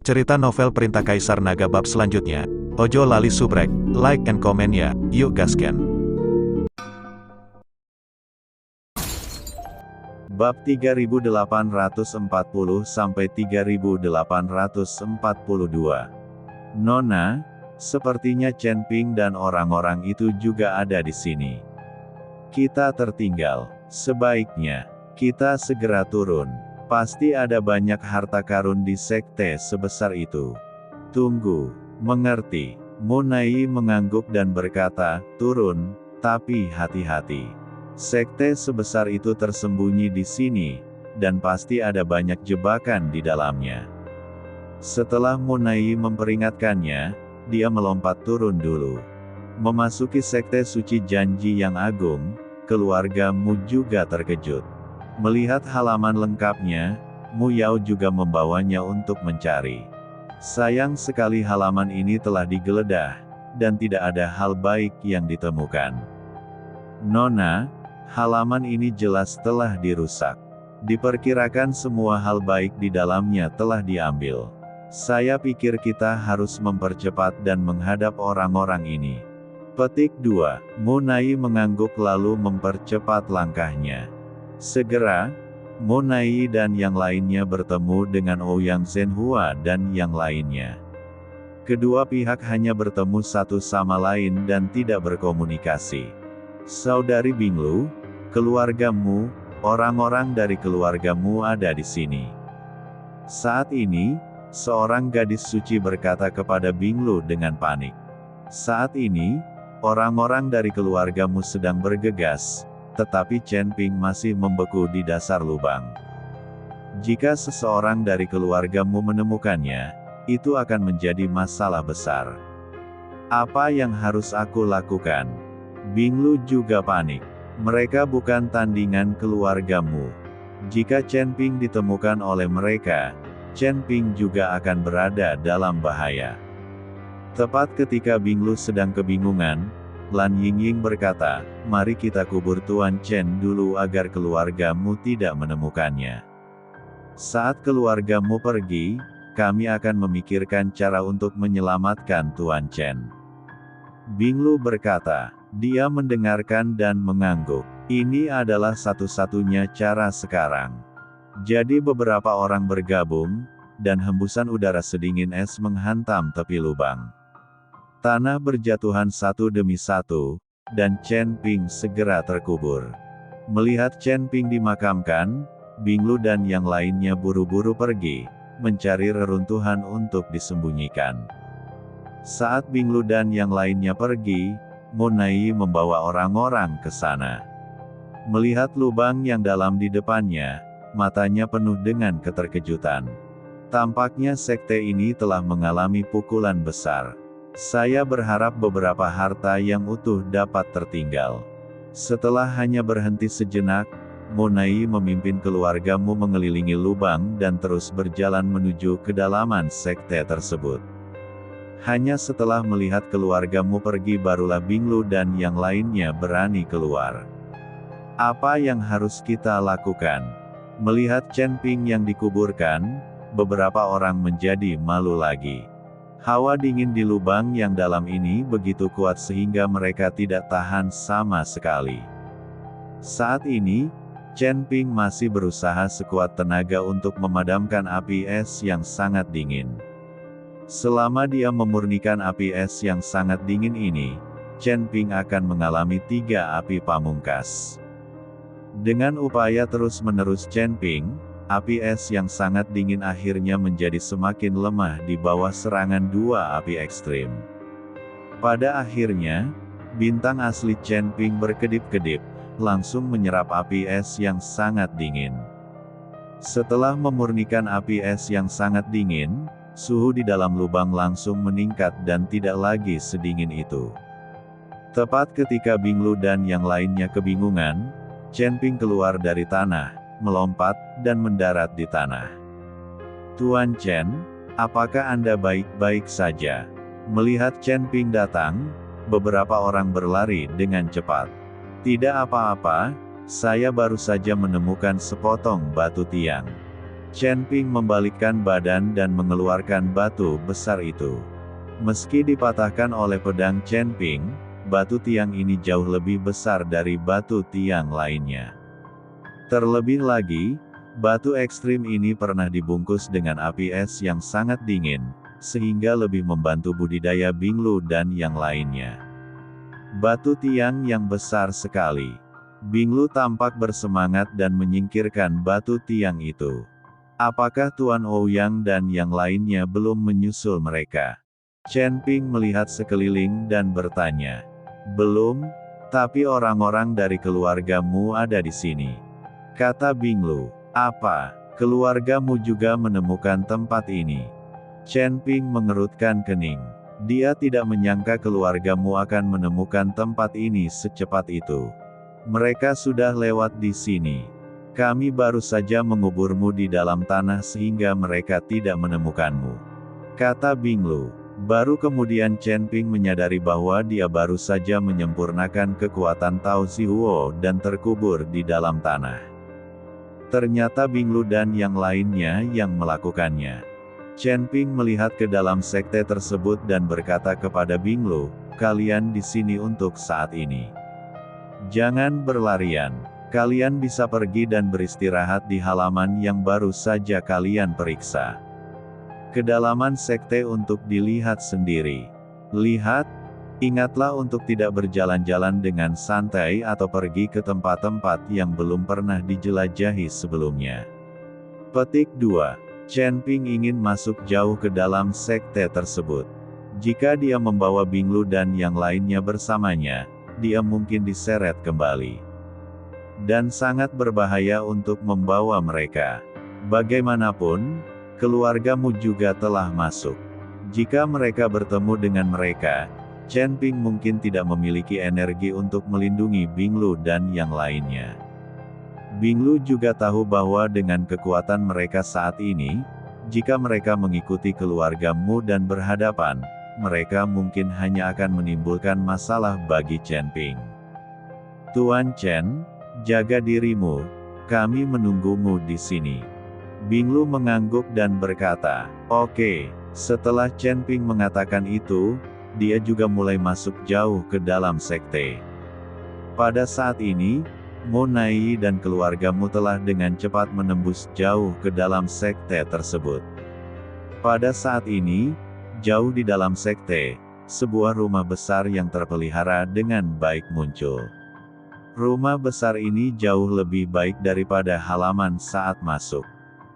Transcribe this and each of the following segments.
Cerita novel Perintah Kaisar Naga bab selanjutnya. Ojo lali subrek, like and comment ya, yuk gasken. Bab 3840-3842. Nona, sepertinya Chen Ping dan orang-orang itu juga ada di sini. Kita tertinggal. Sebaiknya kita segera turun. Pasti ada banyak harta karun di sekte sebesar itu. Tunggu, mengerti. Monai mengangguk dan berkata, turun, tapi hati-hati. Sekte sebesar itu tersembunyi di sini, dan pasti ada banyak jebakan di dalamnya. Setelah Monai memperingatkannya, dia melompat turun dulu. Memasuki sekte suci janji yang agung, keluarga Mu juga terkejut. Melihat halaman lengkapnya, Mu Yao juga membawanya untuk mencari. Sayang sekali halaman ini telah digeledah, dan tidak ada hal baik yang ditemukan. Nona, halaman ini jelas telah dirusak. Diperkirakan semua hal baik di dalamnya telah diambil. Saya pikir kita harus mempercepat dan menghadap orang-orang ini. Petik 2. Monai mengangguk lalu mempercepat langkahnya. Segera, Monai dan yang lainnya bertemu dengan Ouyang Zhenhua dan yang lainnya. Kedua pihak hanya bertemu satu sama lain dan tidak berkomunikasi. Saudari Binglu, keluargamu, orang-orang dari keluargamu ada di sini. Saat ini, seorang gadis suci berkata kepada Binglu dengan panik. Saat ini, orang-orang dari keluargamu sedang bergegas, tetapi Chen Ping masih membeku di dasar lubang. Jika seseorang dari keluargamu menemukannya, itu akan menjadi masalah besar. Apa yang harus aku lakukan? Binglu juga panik. Mereka bukan tandingan keluargamu. Jika Chen Ping ditemukan oleh mereka, Chen Ping juga akan berada dalam bahaya. Tepat ketika Binglu sedang kebingungan, Lan Yingying berkata, mari kita kubur Tuan Chen dulu agar keluargamu tidak menemukannya. Saat keluargamu pergi, kami akan memikirkan cara untuk menyelamatkan Tuan Chen. Binglu berkata, dia mendengarkan dan mengangguk. Ini adalah satu-satunya cara sekarang. Jadi beberapa orang bergabung, dan hembusan udara sedingin es menghantam tepi lubang. Tanah berjatuhan satu demi satu, dan Chen Ping segera terkubur. Melihat Chen Ping dimakamkan, Binglu dan yang lainnya buru-buru pergi, mencari reruntuhan untuk disembunyikan. Saat Binglu dan yang lainnya pergi, Monai membawa orang-orang ke sana. Melihat lubang yang dalam di depannya, matanya penuh dengan keterkejutan. Tampaknya sekte ini telah mengalami pukulan besar. Saya berharap beberapa harta yang utuh dapat tertinggal. Setelah hanya berhenti sejenak, Monai memimpin keluargamu mengelilingi lubang dan terus berjalan menuju kedalaman sekte tersebut. Hanya setelah melihat keluargamu pergi barulah Binglu dan yang lainnya berani keluar. Apa yang harus kita lakukan? Melihat Chen Ping yang dikuburkan, beberapa orang menjadi malu lagi. Hawa dingin di lubang yang dalam ini begitu kuat sehingga mereka tidak tahan sama sekali. Saat ini, Chen Ping masih berusaha sekuat tenaga untuk memadamkan api es yang sangat dingin. Selama dia memurnikan api es yang sangat dingin ini, Chen Ping akan mengalami 3 api pamungkas. Dengan upaya terus-menerus Chen Ping, api es yang sangat dingin akhirnya menjadi semakin lemah di bawah serangan 2 api ekstrim. Pada akhirnya, bintang asli Chen Ping berkedip-kedip, langsung menyerap api es yang sangat dingin. Setelah memurnikan api es yang sangat dingin, suhu di dalam lubang langsung meningkat dan tidak lagi sedingin itu. Tepat ketika Binglu dan yang lainnya kebingungan, Chen Ping keluar dari tanah, melompat, dan mendarat di tanah. Tuan Chen, apakah Anda baik-baik saja? Melihat Chen Ping datang, beberapa orang berlari dengan cepat. Tidak apa-apa, saya baru saja menemukan sepotong batu tiang. Chen Ping membalikkan badan dan mengeluarkan batu besar itu. Meski dipatahkan oleh pedang Chen Ping, batu tiang ini jauh lebih besar dari batu tiang lainnya. Terlebih lagi, batu ekstrim ini pernah dibungkus dengan api es yang sangat dingin, sehingga lebih membantu budidaya Binglu dan yang lainnya. Batu tiang yang besar sekali. Binglu tampak bersemangat dan menyingkirkan batu tiang itu. Apakah Tuan Ouyang dan yang lainnya belum menyusul mereka? Chen Ping melihat sekeliling dan bertanya. Belum, tapi orang-orang dari keluargamu ada di sini. Kata Binglu. Apa, keluargamu juga menemukan tempat ini? Chen Ping mengerutkan kening. Dia tidak menyangka keluargamu akan menemukan tempat ini secepat itu. Mereka sudah lewat di sini. Kami baru saja menguburmu di dalam tanah sehingga mereka tidak menemukanmu. Kata Binglu. Baru kemudian Chen Ping menyadari bahwa dia baru saja menyempurnakan kekuatan Tao Zihuo dan terkubur di dalam tanah. Ternyata Binglu dan yang lainnya yang melakukannya. Chen Ping melihat ke dalam sekte tersebut dan berkata kepada Binglu, kalian di sini untuk saat ini. Jangan berlarian. Kalian bisa pergi dan beristirahat di halaman yang baru saja kalian periksa. Kedalaman sekte untuk dilihat sendiri. Lihat, ingatlah untuk tidak berjalan-jalan dengan santai atau pergi ke tempat-tempat yang belum pernah dijelajahi sebelumnya. Petik 2. Chen Ping ingin masuk jauh ke dalam sekte tersebut. Jika dia membawa Binglu dan yang lainnya bersamanya, dia mungkin diseret kembali. Dan sangat berbahaya untuk membawa mereka. Bagaimanapun, keluargamu juga telah masuk. Jika mereka bertemu dengan mereka, Chen Ping mungkin tidak memiliki energi untuk melindungi Binglu dan yang lainnya. Binglu juga tahu bahwa dengan kekuatan mereka saat ini, jika mereka mengikuti keluargamu dan berhadapan, mereka mungkin hanya akan menimbulkan masalah bagi Chen Ping. Tuan Chen, jaga dirimu, kami menunggumu di sini. Binglu mengangguk dan berkata, oke. Setelah Chen Ping mengatakan itu, dia juga mulai masuk jauh ke dalam sekte. Pada saat ini, Mo Nai dan keluargamu telah dengan cepat menembus jauh ke dalam sekte tersebut. Pada saat ini, jauh di dalam sekte, sebuah rumah besar yang terpelihara dengan baik muncul. Rumah besar ini jauh lebih baik daripada halaman saat masuk.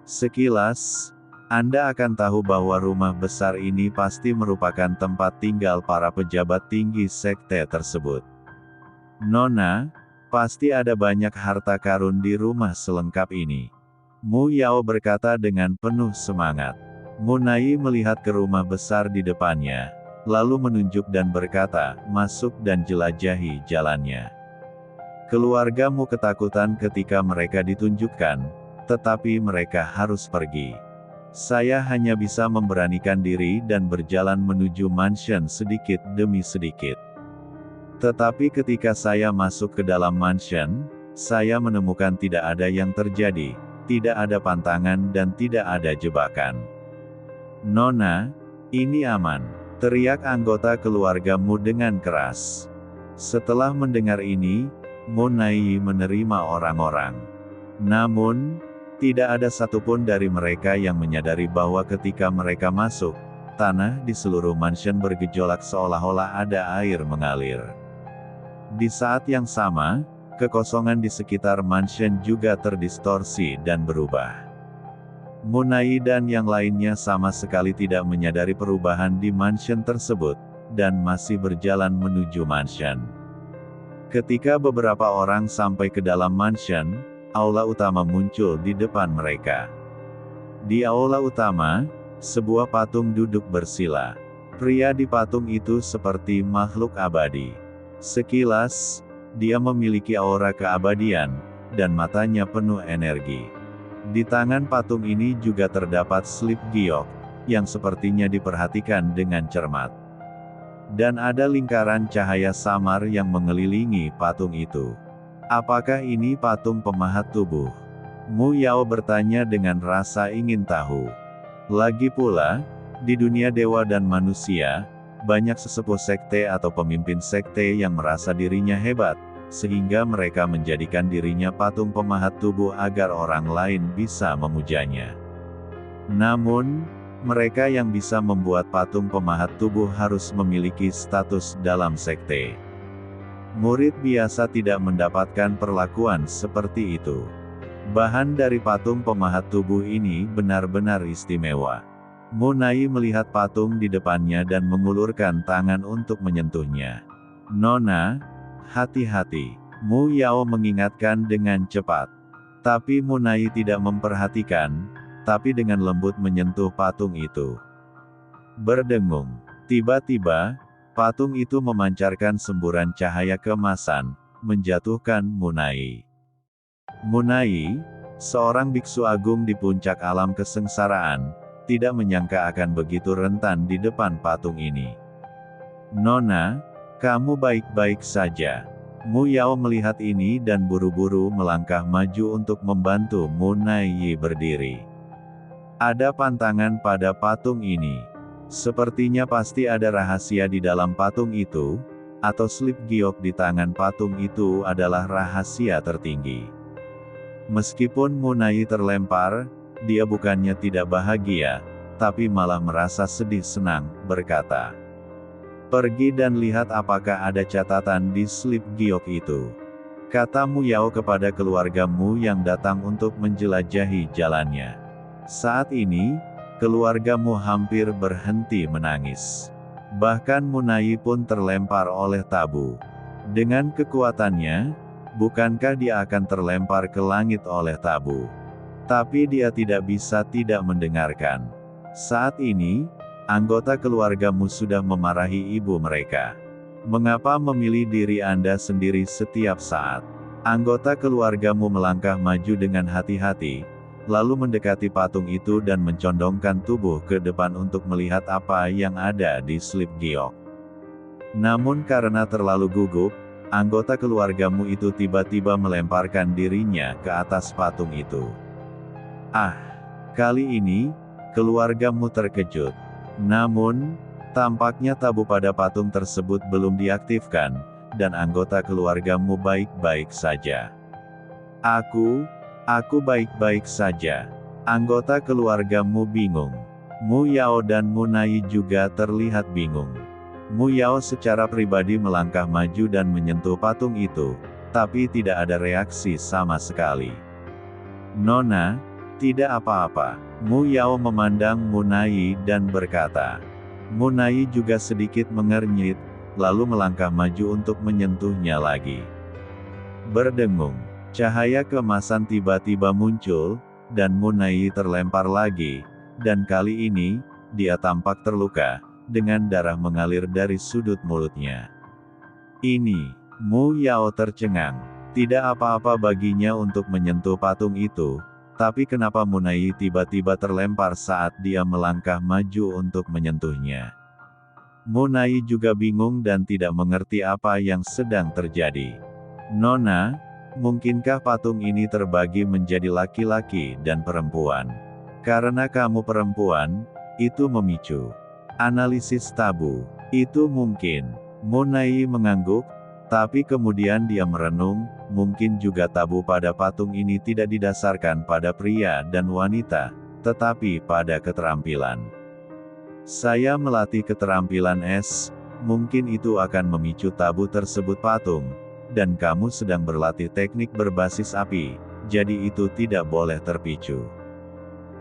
Sekilas, Anda akan tahu bahwa rumah besar ini pasti merupakan tempat tinggal para pejabat tinggi sekte tersebut. Nona, pasti ada banyak harta karun di rumah selengkap ini. Mu Yao berkata dengan penuh semangat. Mu Nai melihat ke rumah besar di depannya, lalu menunjuk dan berkata, masuk dan jelajahi jalannya. Keluargamu ketakutan ketika mereka ditunjukkan, tetapi mereka harus pergi. Saya hanya bisa memberanikan diri dan berjalan menuju mansion sedikit demi sedikit. Tetapi ketika saya masuk ke dalam mansion, saya menemukan tidak ada yang terjadi, tidak ada pantangan dan tidak ada jebakan. Nona, ini aman, teriak anggota keluargamu dengan keras. Setelah mendengar ini, Mo Nai menerima orang-orang. Namun, tidak ada satupun dari mereka yang menyadari bahwa ketika mereka masuk, tanah di seluruh mansion bergejolak seolah-olah ada air mengalir. Di saat yang sama, kekosongan di sekitar mansion juga terdistorsi dan berubah. Mo Nai dan yang lainnya sama sekali tidak menyadari perubahan di mansion tersebut, dan masih berjalan menuju mansion. Ketika beberapa orang sampai ke dalam mansion, aula utama muncul di depan mereka. Di aula utama, sebuah patung duduk bersila. Pria di patung itu seperti makhluk abadi. Sekilas, dia memiliki aura keabadian, dan matanya penuh energi. Di tangan patung ini juga terdapat slip giok, yang sepertinya diperhatikan dengan cermat. Dan ada lingkaran cahaya samar yang mengelilingi patung itu. Apakah ini patung pemahat tubuh? Mu Yao bertanya dengan rasa ingin tahu. Lagi pula, di dunia dewa dan manusia, banyak sesepuh sekte atau pemimpin sekte yang merasa dirinya hebat, sehingga mereka menjadikan dirinya patung pemahat tubuh agar orang lain bisa memujanya. Namun, mereka yang bisa membuat patung pemahat tubuh harus memiliki status dalam sekte. Murid biasa tidak mendapatkan perlakuan seperti itu. Bahan dari patung pemahat tubuh ini benar-benar istimewa. Munai melihat patung di depannya dan mengulurkan tangan untuk menyentuhnya. "Nona, hati-hati," Mu Yao mengingatkan dengan cepat. Tapi Munai tidak memperhatikan, tapi dengan lembut menyentuh patung itu. Berdengung. Tiba-tiba, patung itu memancarkan semburan cahaya keemasan, menjatuhkan Munai. Munai, seorang biksu agung di puncak alam kesengsaraan, tidak menyangka akan begitu rentan di depan patung ini. "Nona, kamu baik-baik saja?" Mu Yao melihat ini dan buru-buru melangkah maju untuk membantu Munai berdiri. Ada pantangan pada patung ini. Sepertinya pasti ada rahasia di dalam patung itu, atau slip giok di tangan patung itu adalah rahasia tertinggi. Meskipun Munai terlempar, dia bukannya tidak bahagia, tapi malah merasa sedih senang, berkata, "Pergi dan lihat apakah ada catatan di slip giok itu," kata Mu Yao kepada keluargamu yang datang untuk menjelajahi jalannya. Saat ini, keluargamu hampir berhenti menangis. Bahkan Munai pun terlempar oleh tabu. Dengan kekuatannya, bukankah dia akan terlempar ke langit oleh tabu? Tapi dia tidak bisa tidak mendengarkan. Saat ini, anggota keluargamu sudah memarahi ibu mereka. Mengapa memilih diri Anda sendiri setiap saat? Anggota keluargamu melangkah maju dengan hati-hati, lalu mendekati patung itu dan mencondongkan tubuh ke depan untuk melihat apa yang ada di slip giok. Namun karena terlalu gugup, anggota keluargamu itu tiba-tiba melemparkan dirinya ke atas patung itu. Ah, kali ini, keluargamu terkejut. Namun, tampaknya tabu pada patung tersebut belum diaktifkan, dan anggota keluargamu baik-baik saja. Aku baik-baik saja." Anggota keluargamu bingung. Mu Yao dan Munai juga terlihat bingung. Mu Yao secara pribadi melangkah maju dan menyentuh patung itu, tapi tidak ada reaksi sama sekali. "Nona, tidak apa-apa." Mu Yao memandang Munai dan berkata. Munai juga sedikit mengernyit, lalu melangkah maju untuk menyentuhnya lagi. Berdengung. Cahaya keemasan tiba-tiba muncul, dan Munai terlempar lagi, dan kali ini, dia tampak terluka, dengan darah mengalir dari sudut mulutnya. Ini, Mu Yao tercengang. Tidak apa-apa baginya untuk menyentuh patung itu, tapi kenapa Munai tiba-tiba terlempar saat dia melangkah maju untuk menyentuhnya? Munai juga bingung dan tidak mengerti apa yang sedang terjadi. "Nona, mungkinkah patung ini terbagi menjadi laki-laki dan perempuan? Karena kamu perempuan, itu memicu analisis tabu. Itu mungkin." Munai mengangguk, tapi kemudian dia merenung, mungkin juga tabu pada patung ini tidak didasarkan pada pria dan wanita, tetapi pada keterampilan. "Saya melatih keterampilan es, mungkin itu akan memicu tabu tersebut patung. Dan kamu sedang berlatih teknik berbasis api, jadi itu tidak boleh terpicu.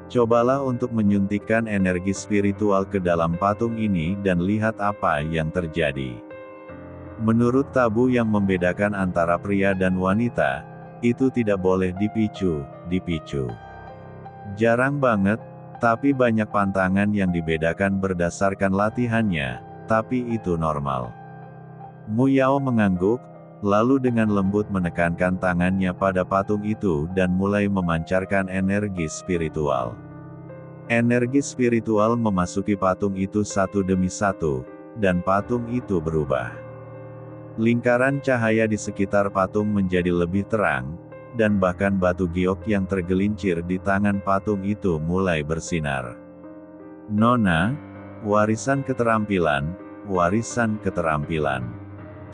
Cobalah untuk menyuntikkan energi spiritual ke dalam patung ini dan lihat apa yang terjadi." Menurut tabu yang membedakan antara pria dan wanita, itu tidak boleh dipicu. Jarang banget, tapi banyak pantangan yang dibedakan berdasarkan latihannya, tapi itu normal. Mu Yao mengangguk, lalu dengan lembut menekankan tangannya pada patung itu dan mulai memancarkan energi spiritual. Energi spiritual memasuki patung itu satu demi satu, dan patung itu berubah. Lingkaran cahaya di sekitar patung menjadi lebih terang, dan bahkan batu giok yang tergelincir di tangan patung itu mulai bersinar. "Nona, warisan keterampilan, warisan keterampilan,"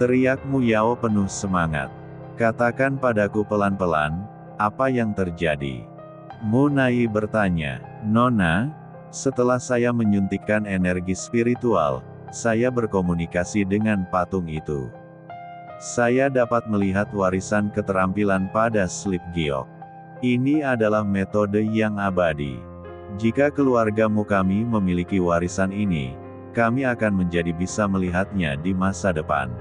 teriak Mu Yao penuh semangat. "Katakan padaku pelan-pelan, apa yang terjadi?" Mu Nai bertanya. "Nona, setelah saya menyuntikkan energi spiritual, saya berkomunikasi dengan patung itu. Saya dapat melihat warisan keterampilan pada slip giok. Ini adalah metode yang abadi. Jika keluargamu kami memiliki warisan ini, kami akan menjadi bisa melihatnya di masa depan.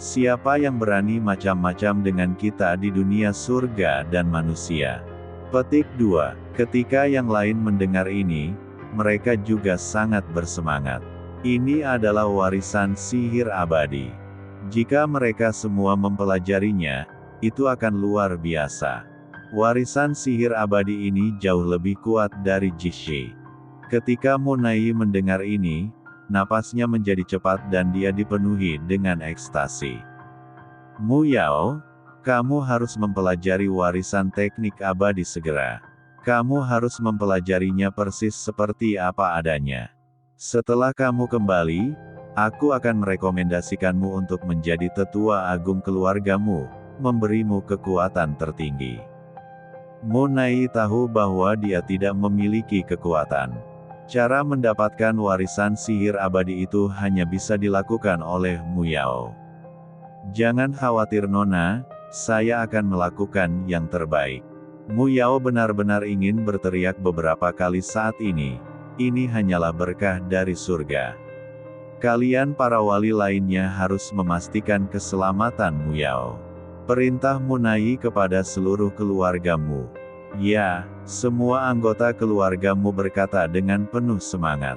Siapa yang berani macam-macam dengan kita di dunia surga dan manusia?" Petik 2. Ketika yang lain mendengar ini, mereka juga sangat bersemangat. Ini adalah warisan sihir abadi. Jika mereka semua mempelajarinya, itu akan luar biasa. Warisan sihir abadi ini jauh lebih kuat dari Jishi. Ketika Mu Nai mendengar ini, napasnya menjadi cepat dan dia dipenuhi dengan ekstasi. "Mu Yao, kamu harus mempelajari warisan teknik abadi segera. Kamu harus mempelajarinya persis seperti apa adanya. Setelah kamu kembali, aku akan merekomendasikanmu untuk menjadi tetua agung keluargamu, memberimu kekuatan tertinggi." Mu Nai tahu bahwa dia tidak memiliki kekuatan. Cara mendapatkan warisan sihir abadi itu hanya bisa dilakukan oleh Mu Yao. "Jangan khawatir Nona, saya akan melakukan yang terbaik." Mu Yao benar-benar ingin berteriak beberapa kali saat ini. Ini hanyalah berkah dari surga. Kalian para wali lainnya harus memastikan keselamatan Mu Yao. Perintah Mu Nai kepada seluruh keluargamu. Ya, semua anggota keluargamu berkata dengan penuh semangat.